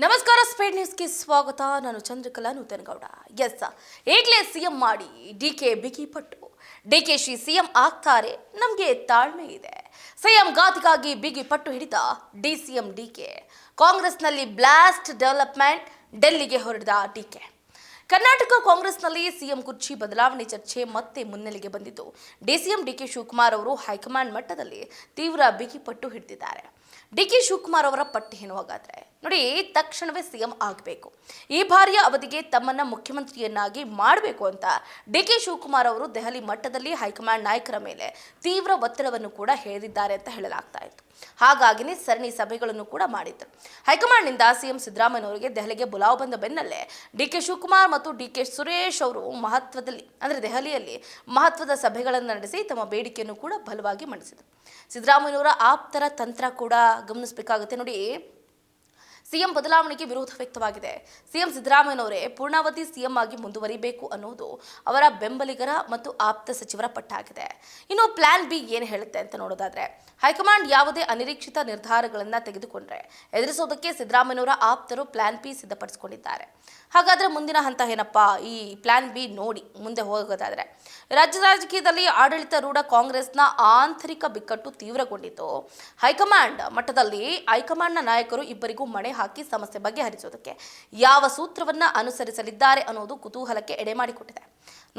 ನಮಸ್ಕಾರ, ಸ್ಪೀಡ್ ನ್ಯೂಸ್ಗೆ ಸ್ವಾಗತ. ನಾನು ಚಂದ್ರಕಲಾ ನೂತನಗೌಡ. ಎಸ್, ಈಗಲೇ ಸಿಎಂ ಮಾಡಿ ಡಿಕೆ ಬಿಗಿ ಪಟ್ಟು. ಡಿಕೆಶಿ ಸಿಎಂ ಆಗ್ತಾರೆ, ನಮಗೆ ತಾಳ್ಮೆ ಇದೆ. ಸಿಎಂ ಗಾತಿಗಾಗಿ ಬಿಗಿ ಪಟ್ಟು ಹಿಡಿದ ಡಿಸಿಎಂ ಡಿಕೆ. ಕಾಂಗ್ರೆಸ್ನಲ್ಲಿ ಬ್ಲಾಸ್ಟ್ ಡೆವಲಪ್ಮೆಂಟ್, ಡೆಲ್ಲಿಗೆ ಹೊರಡಿದ ಡಿಕೆ. ಕರ್ನಾಟಕ ಕಾಂಗ್ರೆಸ್ನಲ್ಲಿ ಸಿಎಂ ಕುರ್ಚಿ ಬದಲಾವಣೆ ಚರ್ಚೆ ಮತ್ತೆ ಮುನ್ನೆಲೆಗೆ ಬಂದಿದ್ದು, ಡಿಸಿಎಂ ಡಿಕೆ ಶಿವಕುಮಾರ್ ಅವರು ಹೈಕಮಾಂಡ್ ಮಟ್ಟದಲ್ಲಿ ತೀವ್ರ ಬಿಗಿ ಪಟ್ಟು ಹಿಡಿದಿದ್ದಾರೆ. ಡಿಕೆ ಶಿವಕುಮಾರ್ ಅವರ ಪಟ್ಟಿ ಏನು ಹಾಗಾದ್ರೆ ನೋಡಿ, ತಕ್ಷಣವೇ ಸಿಎಂ ಆಗಬೇಕು, ಈ ಬಾರಿಯ ಅವಧಿಗೆ ತಮ್ಮನ್ನ ಮುಖ್ಯಮಂತ್ರಿಯನ್ನಾಗಿ ಮಾಡಬೇಕು ಅಂತ ಡಿಕೆ ಶಿವಕುಮಾರ್ ಅವರು ದೆಹಲಿ ಮಟ್ಟದಲ್ಲಿ ಹೈಕಮಾಂಡ್ ನಾಯಕರ ಮೇಲೆ ತೀವ್ರ ಒತ್ತಡವನ್ನು ಕೂಡ ಹೇರಿದ್ದಾರೆ ಅಂತ ಹೇಳಲಾಗ್ತಾ ಇತ್ತು. ಹಾಗಾಗಿನೇ ಸರಣಿ ಸಭೆಗಳನ್ನು ಕೂಡ ಮಾಡಿದ್ರು. ಹೈಕಮಾಂಡ್ನಿಂದ ಸಿಎಂ ಸಿದ್ದರಾಮಯ್ಯ ದೆಹಲಿಗೆ ಬುಲಾವ್ ಬಂದ ಬೆನ್ನಲ್ಲೇ ಡಿಕೆ ಶಿವಕುಮಾರ್ ಮತ್ತು ಡಿಕೆ ಸುರೇಶ್ ಅವರು ದೆಹಲಿಯಲ್ಲಿ ಮಹತ್ವದ ಸಭೆಗಳನ್ನು ನಡೆಸಿ ತಮ್ಮ ಬೇಡಿಕೆಯನ್ನು ಕೂಡ ಬಲವಾಗಿ ಮಂಡಿಸಿದರು. ಸಿದ್ದರಾಮಯ್ಯವರ ಆಪ್ತರ ತಂತ್ರ ಕೂಡ ಗಮನಿಸಬೇಕಾಗುತ್ತೆ ನೋಡಿ. ಸಿಎಂ ಬದಲಾವಣೆಗೆ ವಿರೋಧ ವ್ಯಕ್ತವಾಗಿದೆ. ಸಿಎಂ ಸಿದ್ದರಾಮಯ್ಯನವರೇ ಪೂರ್ಣಾವಧಿ ಸಿಎಂ ಆಗಿ ಮುಂದುವರಿಬೇಕು ಅನ್ನೋದು ಅವರ ಬೆಂಬಲಿಗರ ಮತ್ತು ಆಪ್ತ ಸಚಿವರ ಪಟ್ಟಾಗಿದೆ. ಇನ್ನು ಪ್ಲಾನ್ ಬಿ ಏನು ಹೇಳುತ್ತೆ ಅಂತ ನೋಡೋದಾದ್ರೆ, ಹೈಕಮಾಂಡ್ ಯಾವುದೇ ಅನಿರೀಕ್ಷಿತ ನಿರ್ಧಾರಗಳನ್ನು ತೆಗೆದುಕೊಂಡ್ರೆ ಎದುರಿಸೋದಕ್ಕೆ ಸಿದ್ದರಾಮಯ್ಯನವರ ಆಪ್ತರು ಪ್ಲಾನ್ ಬಿ ಸಿದ್ಧಪಡಿಸಿಕೊಂಡಿದ್ದಾರೆ. ಹಾಗಾದ್ರೆ ಮುಂದಿನ ಹಂತ ಏನಪ್ಪಾ? ಈ ಪ್ಲಾನ್ ಬಿ ನೋಡಿ ಮುಂದೆ ಹೋಗೋದಾದ್ರೆ, ರಾಜ್ಯ ರಾಜಕೀಯದಲ್ಲಿ ಆಡಳಿತಾರೂಢ ಕಾಂಗ್ರೆಸ್ನ ಆಂತರಿಕ ಬಿಕ್ಕಟ್ಟು ತೀವ್ರಗೊಂಡಿದ್ದು, ಹೈಕಮಾಂಡ್ ಮಟ್ಟದಲ್ಲಿ ಹೈಕಮಾಂಡ್ನ ನಾಯಕರು ಇಬ್ಬರಿಗೂ ಮಣೆ ಹಾಕಿ ಸಮಸ್ಯೆ ಬಗೆಹರಿಸೋದಕ್ಕೆ ಯಾವ ಸೂತ್ರವನ್ನ ಅನುಸರಿಸಲಿದ್ದಾರೆ ಅನ್ನೋದು ಕುತೂಹಲಕ್ಕೆ ಎಡೆ ಮಾಡಿಕೊಟ್ಟಿದೆ.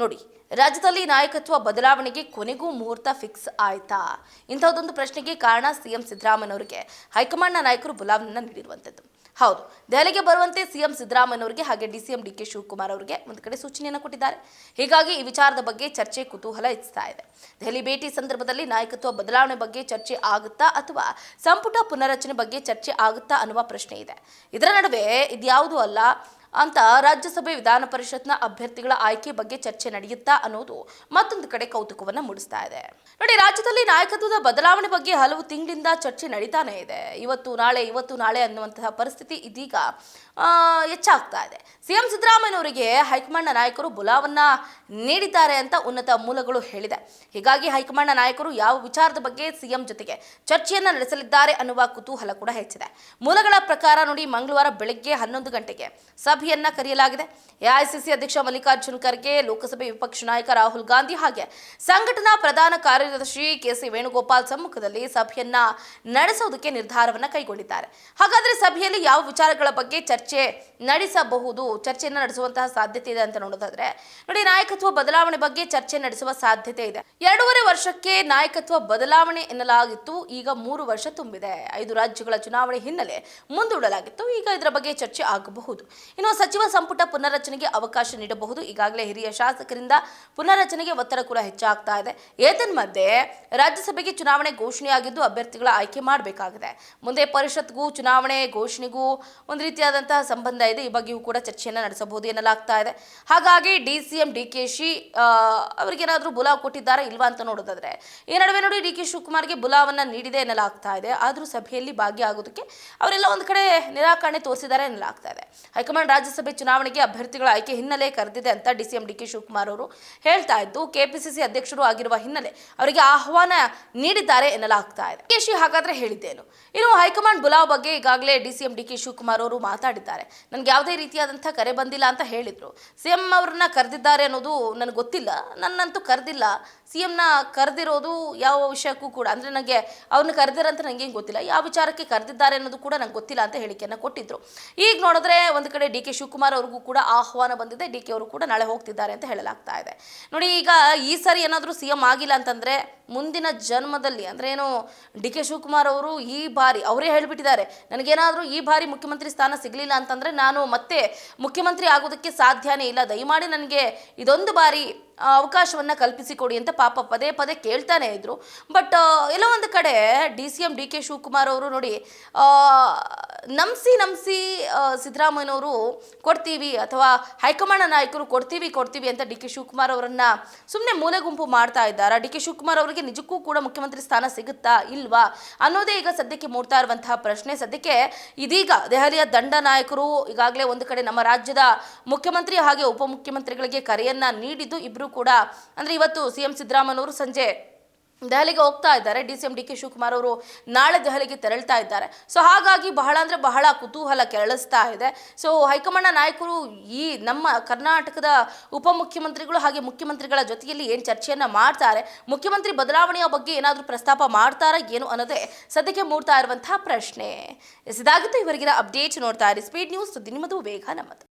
ನೋಡಿ, ರಾಜ್ಯದಲ್ಲಿ ನಾಯಕತ್ವ ಬದಲಾವಣೆಗೆ ಕೊನೆಗೂ ಮುಹೂರ್ತ ಫಿಕ್ಸ್ ಆಯ್ತಾ? ಇಂಥದ್ದೊಂದು ಪ್ರಶ್ನೆಗೆ ಕಾರಣ ಸಿಎಂ ಸಿದ್ದರಾಮಯ್ಯನವರಿಗೆ ಹೈಕಮಾಂಡ್ನ ನಾಯಕರು ಬುಲಾವನ್ನ ನೀಡಿರುವಂಥದ್ದು. ಹೌದು, ದೆಹಲಿಗೆ ಬರುವಂತೆ ಸಿಎಂ ಸಿದ್ದರಾಮಯ್ಯನವರಿಗೆ ಹಾಗೆ ಡಿಸಿಎಂ ಡಿಕೆ ಶಿವಕುಮಾರ್ ಅವರಿಗೆ ಒಂದು ಕಡೆ ಸೂಚನೆಯನ್ನು ಕೊಟ್ಟಿದ್ದಾರೆ. ಹೀಗಾಗಿ ಈ ವಿಚಾರದ ಬಗ್ಗೆ ಚರ್ಚೆ ಕುತೂಹಲ ಹೆಚ್ಚುತ್ತಾ ಇದೆ. ದೆಹಲಿ ಭೇಟಿ ಸಂದರ್ಭದಲ್ಲಿ ನಾಯಕತ್ವ ಬದಲಾವಣೆ ಬಗ್ಗೆ ಚರ್ಚೆ ಆಗುತ್ತಾ ಅಥವಾ ಸಂಪುಟ ಪುನರಚನೆ ಬಗ್ಗೆ ಚರ್ಚೆ ಆಗುತ್ತಾ ಅನ್ನುವ ಪ್ರಶ್ನೆ ಇದೆ. ಇದರ ನಡುವೆ ಇದ್ಯಾವುದೂ ಅಲ್ಲ ಅಂತ ರಾಜ್ಯಸಭೆ ವಿಧಾನ ಪರಿಷತ್ನ ಅಭ್ಯರ್ಥಿಗಳ ಆಯ್ಕೆ ಬಗ್ಗೆ ಚರ್ಚೆ ನಡೆಯುತ್ತಾ ಅನ್ನೋದು ಮತ್ತೊಂದು ಕಡೆ ಕೌತುಕವನ್ನ ಮೂಡಿಸ್ತಾ ಇದೆ. ನೋಡಿ, ರಾಜ್ಯದಲ್ಲಿ ನಾಯಕತ್ವದ ಬದಲಾವಣೆ ಬಗ್ಗೆ ಹಲವು ತಿಂಗಳಿಂದ ಚರ್ಚೆ ನಡೀತಾನೆ ಇದೆ. ಇವತ್ತು ನಾಳೆ ಅನ್ನುವಂತಹ ಪರಿಸ್ಥಿತಿ ಇದೀಗ ಹೆಚ್ಚಾಗ್ತಾ ಇದೆ. ಸಿಎಂ ಸಿದ್ದರಾಮಯ್ಯನವರಿಗೆ ಹೈಕಮಾಂಡ್ನ ನಾಯಕರು ಬುಲಾವನ್ನ ನೀಡಿದ್ದಾರೆ ಅಂತ ಉನ್ನತ ಮೂಲಗಳು ಹೇಳಿದೆ. ಹೀಗಾಗಿ ಹೈಕಮಾಂಡ್ನ ನಾಯಕರು ಯಾವ ವಿಚಾರದ ಬಗ್ಗೆ ಸಿಎಂ ಜೊತೆಗೆ ಚರ್ಚೆಯನ್ನ ನಡೆಸಲಿದ್ದಾರೆ ಅನ್ನುವ ಕುತೂಹಲ ಕೂಡ ಹೆಚ್ಚಿದೆ. ಮೂಲಗಳ ಪ್ರಕಾರ ನೋಡಿ, ಮಂಗಳವಾರ ಬೆಳಗ್ಗೆ 11 ಗಂಟೆಗೆ ಸಭೆಯನ್ನ ಕರೆಯಲಾಗಿದೆ. ಎಐಸಿಸಿ ಅಧ್ಯಕ್ಷ ಮಲ್ಲಿಕಾರ್ಜುನ್ ಖರ್ಗೆ, ಲೋಕಸಭೆ ವಿಪಕ್ಷ ನಾಯಕ ರಾಹುಲ್ ಗಾಂಧಿ ಹಾಗೆ ಸಂಘಟನಾ ಪ್ರಧಾನ ಕಾರ್ಯದರ್ಶಿ ಕೆಸಿ ವೇಣುಗೋಪಾಲ್ ಸಮ್ಮುಖದಲ್ಲಿ ಸಭೆಯನ್ನ ನಡೆಸೋದಕ್ಕೆ ನಿರ್ಧಾರವನ್ನ ಕೈಗೊಂಡಿದ್ದಾರೆ. ಹಾಗಾದ್ರೆ ಸಭೆಯಲ್ಲಿ ಯಾವ ವಿಚಾರಗಳ ಬಗ್ಗೆ ಚರ್ಚೆಯನ್ನ ನಡೆಸುವಂತಹ ಸಾಧ್ಯತೆ ಇದೆ ಅಂತ ನೋಡೋದಾದ್ರೆ ನೋಡಿ, ನಾಯಕತ್ವ ಬದಲಾವಣೆ ಬಗ್ಗೆ ಚರ್ಚೆ ನಡೆಸುವ ಸಾಧ್ಯತೆ ಇದೆ. 2.5 ವರ್ಷಕ್ಕೆ ನಾಯಕತ್ವ ಬದಲಾವಣೆ ಎನ್ನಲಾಗಿತ್ತು. ಈಗ 3 ವರ್ಷ ತುಂಬಿದೆ. 5 ರಾಜ್ಯಗಳ ಚುನಾವಣೆ ಹಿನ್ನೆಲೆ ಮುಂದೂಡಲಾಗಿತ್ತು. ಈಗ ಇದರ ಬಗ್ಗೆ ಚರ್ಚೆ ಆಗಬಹುದು. ಇನ್ನು ಸಚಿವ ಸಂಪುಟ ಪುನರ್ರಚನೆಗೆ ಅವಕಾಶ ನೀಡಬಹುದು. ಈಗಾಗಲೇ ಹಿರಿಯ ಶಾಸಕರಿಂದ ಪುನರ್ರಚನೆಗೆ ಒತ್ತಡ ಕೂಡ ಹೆಚ್ಚಾಗ್ತಾ ಇದೆ. ಏತನ್ಮಧ್ಯೆ ರಾಜ್ಯಸಭೆಗೆ ಚುನಾವಣೆ ಘೋಷಣೆಯಾಗಿದ್ದು ಅಭ್ಯರ್ಥಿಗಳ ಆಯ್ಕೆ ಮಾಡಬೇಕಾಗಿದೆ. ಮುಂದೆ ಪರಿಷತ್ಗೂ ಚುನಾವಣೆ ಘೋಷಣೆಗೂ ಒಂದು ರೀತಿಯಾದಂತಹ ಸಂಬಂಧ ಇದೆ. ಈ ಬಗ್ಗೆಯೂ ಕೂಡ ಚರ್ಚೆಯನ್ನು ನಡೆಸಬಹುದು ಎನ್ನಲಾಗ್ತಾ ಇದೆ. ಹಾಗಾಗಿ ಡಿಸಿಎಂ ಡಿಕೆಶಿ ಅವರಿಗೇನಾದ್ರೂ ಬುಲಾವ್ ಕೊಟ್ಟಿದ್ದಾರೆ ಇಲ್ವಾ ಅಂತ ನೋಡೋದಾದ್ರೆ, ಈ ನಡುವೆ ನೋಡಿ ಡಿಕೆ ಶಿವಕುಮಾರ್ಗೆ ಬುಲಾವನ್ನ ನೀಡಿದೆ ಎನ್ನಲಾಗ್ತಾ ಇದೆ. ಆದ್ರೂ ಸಭೆಯಲ್ಲಿ ಭಾಗಿಯಾಗೋದಕ್ಕೆ ಅವರೆಲ್ಲ ಒಂದು ಕಡೆ ನಿರಾಕರಣೆ ತೋರಿಸಿದ್ದಾರೆ ಎನ್ನಲಾಗ್ತಾ ಇದೆ. ಹೈಕಮಾಂಡ್ ರಾಜ್ಯಸಭೆ ಚುನಾವಣೆಗೆ ಅಭ್ಯರ್ಥಿಗಳ ಆಯ್ಕೆ ಹಿನ್ನೆಲೆ ಕರೆದಿದೆ ಅಂತ ಡಿಸಿಎಂ ಡಿಕೆ ಶಿವಕುಮಾರ್ ಅವರು ಹೇಳ್ತಾ ಇದ್ದು, ಕೆಪಿಸಿಸಿ ಅಧ್ಯಕ್ಷರು ಆಗಿರುವ ಹಿನ್ನೆಲೆ ಅವರಿಗೆ ಆಹ್ವಾನ ನೀಡಿದ್ದಾರೆ ಎನ್ನಲಾಗ್ತಾ ಇದೆ. ಡಿಕೆಶಿ ಹಾಗಾದ್ರೆ ಹೇಳಿದ್ದೇನು? ಇನ್ನು ಹೈಕಮಾಂಡ್ ಬುಲಾವ್ ಬಗ್ಗೆ ಈಗಾಗಲೇ ಡಿಸಿಎಂ ಡಿಕೆ ಶಿವಕುಮಾರ್ ಅವರು ಮಾತಾಡಿದ್ದಾರೆ. ನನಗೆ ಯಾವುದೇ ರೀತಿಯಾದಂತಹ ಕರೆ ಬಂದಿಲ್ಲ ಅಂತ ಹೇಳಿದ್ರು. ಸಿಎಂ ಅವ್ರನ್ನ ಕರೆದಿದ್ದಾರೆ ಅನ್ನೋದು ನನಗೆ ಗೊತ್ತಿಲ್ಲ, ನನ್ನಂತೂ ಕರೆದಿಲ್ಲ. ಸಿಎಂನ ಕರೆದಿರೋದು ಯಾವ ವಿಷಯಕ್ಕೂ ಕೂಡ ನನಗೆ ಅವ್ರನ್ನ ಕರೆದಿರಂತ ನನಗೇನು ಗೊತ್ತಿಲ್ಲ, ಯಾವ ವಿಚಾರಕ್ಕೆ ಕರೆದಿದ್ದಾರೆ ಅನ್ನೋದು ಕೂಡ ನಂಗೆ ಗೊತ್ತಿಲ್ಲ ಅಂತ ಹೇಳಿಕೆಯನ್ನು ಕೊಟ್ಟಿದ್ರು. ಈಗ ನೋಡಿದ್ರೆ ಒಂದು ಕಡೆ ಡಿಕೆ ಶಿವಕುಮಾರ್ ಅವ್ರಿಗೂ ಕೂಡ ಆಹ್ವಾನ ಬಂದಿದೆ. ಡಿಕೆ ಅವರು ಕೂಡ ನಾಳೆ ಹೋಗ್ತಿದ್ದಾರೆ ಅಂತ ಹೇಳಲಾಗ್ತಾ ಇದೆ. ನೋಡಿ, ಈಗ ಈ ಸಾರಿ ಏನಾದರೂ ಸಿಎಂ ಆಗಿಲ್ಲ ಅಂತಂದ್ರೆ ಮುಂದಿನ ಜನ್ಮದಲ್ಲಿ ಏನು ಡಿಕೆ ಶಿವಕುಮಾರ್ ಅವರು ಈ ಬಾರಿ ಅವರೇ ಹೇಳಿಬಿಟ್ಟಿದ್ದಾರೆ, ನನಗೇನಾದರೂ ಈ ಬಾರಿ ಮುಖ್ಯಮಂತ್ರಿ ಸ್ಥಾನ ಸಿಗಲಿಲ್ಲ ಅಂತಂದ್ರೆ ನಾನು ಮತ್ತೆ ಮುಖ್ಯಮಂತ್ರಿ ಆಗೋದಕ್ಕೆ ಸಾಧ್ಯನೇ ಇಲ್ಲ, ದಯಮಾಡಿ ನನಗೆ ಇದೊಂದು ಬಾರಿ ಅವಕಾಶವನ್ನ ಕಲ್ಪಿಸಿಕೊಡಿ ಅಂತ ಪಾಪ ಪದೇ ಪದೇ ಕೇಳ್ತಾನೆ ಇದ್ರು. ಬಟ್ ಎಲ್ಲೋ ಒಂದು ಕಡೆ ಡಿಸಿಎಂ ಡಿಕೆ ಶಿವಕುಮಾರ್ ಅವರು ನೋಡಿ ನಂಬಿಸಿ ಸಿದ್ದರಾಮಯ್ಯನವರು ಕೊಡ್ತೀವಿ ಅಥವಾ ಹೈಕಮಾಂಡ್ ನಾಯಕರು ಕೊಡ್ತೀವಿ ಅಂತ ಡಿಕೆ ಶಿವಕುಮಾರ್ ಅವರನ್ನ ಸುಮ್ಮನೆ ಮೂಲೆ ಗುಂಪು ಮಾಡ್ತಾ ಇದ್ದಾರೆ. ಡಿಕೆ ಶಿವಕುಮಾರ್ ಅವರಿಗೆ ನಿಜಕ್ಕೂ ಕೂಡ ಮುಖ್ಯಮಂತ್ರಿ ಸ್ಥಾನ ಸಿಗುತ್ತಾ ಇಲ್ವಾ ಅನ್ನೋದೇ ಈಗ ಸದ್ಯಕ್ಕೆ ಮೂಡ್ತಾ ಇರುವಂತಹ ಪ್ರಶ್ನೆ. ಸದ್ಯಕ್ಕೆ ಇದೀಗ ದೆಹಲಿಯ ದಂಡ ನಾಯಕರು ಈಗಾಗಲೇ ಒಂದು ಕಡೆ ನಮ್ಮ ರಾಜ್ಯದ ಮುಖ್ಯಮಂತ್ರಿ ಹಾಗೆ ಉಪಮುಖ್ಯಮಂತ್ರಿಗಳಿಗೆ ಕರೆಯನ್ನ ನೀಡಿದ್ದು, ಇಬ್ರು ಕೂಡ ಇವತ್ತು ಸಿಎಂ ಸಿದ್ದರಾಮಯ್ಯನವರು ಸಂಜೆ ದೆಹಲಿಗೆ ಹೋಗ್ತಾ ಇದ್ದಾರೆ. ಡಿ.ಸಿ.ಎಂ ಡಿ.ಕೆ ಶಿವಕುಮಾರ್ ಅವರು ನಾಳೆ ದೆಹಲಿಗೆ ತೆರಳ್ತಾ ಇದ್ದಾರೆ. ಸೊ ಹಾಗಾಗಿ ಬಹಳ ಅಂದರೆ ಬಹಳ ಕುತೂಹಲ ಕೆರಳಿಸ್ತಾ ಇದೆ. ಸೊ ಹೈಕಮಾಂಡ್ನ ನಾಯಕರು ಈ ನಮ್ಮ ಕರ್ನಾಟಕದ ಉಪಮುಖ್ಯಮಂತ್ರಿಗಳು ಹಾಗೆ ಮುಖ್ಯಮಂತ್ರಿಗಳ ಜೊತೆಯಲ್ಲಿ ಏನು ಚರ್ಚೆಯನ್ನು ಮಾಡ್ತಾರೆ, ಮುಖ್ಯಮಂತ್ರಿ ಬದಲಾವಣೆಯ ಬಗ್ಗೆ ಏನಾದರೂ ಪ್ರಸ್ತಾಪ ಮಾಡ್ತಾರಾ ಏನು ಅನ್ನೋದೇ ಸದ್ಯಕ್ಕೆ ಮೂಡ್ತಾ ಇರುವಂತಹ ಪ್ರಶ್ನೆ. ಇದಾಗಿತ್ತು ಇವರಿಗಿನ ಅಪ್ಡೇಟ್. ನೋಡ್ತಾ ಇರಿ ಸ್ಪೀಡ್ ನ್ಯೂಸ್, ಸುದ್ದಿ ನಿಮ್ಮದು, ವೇಗ ನಮ್ಮದು.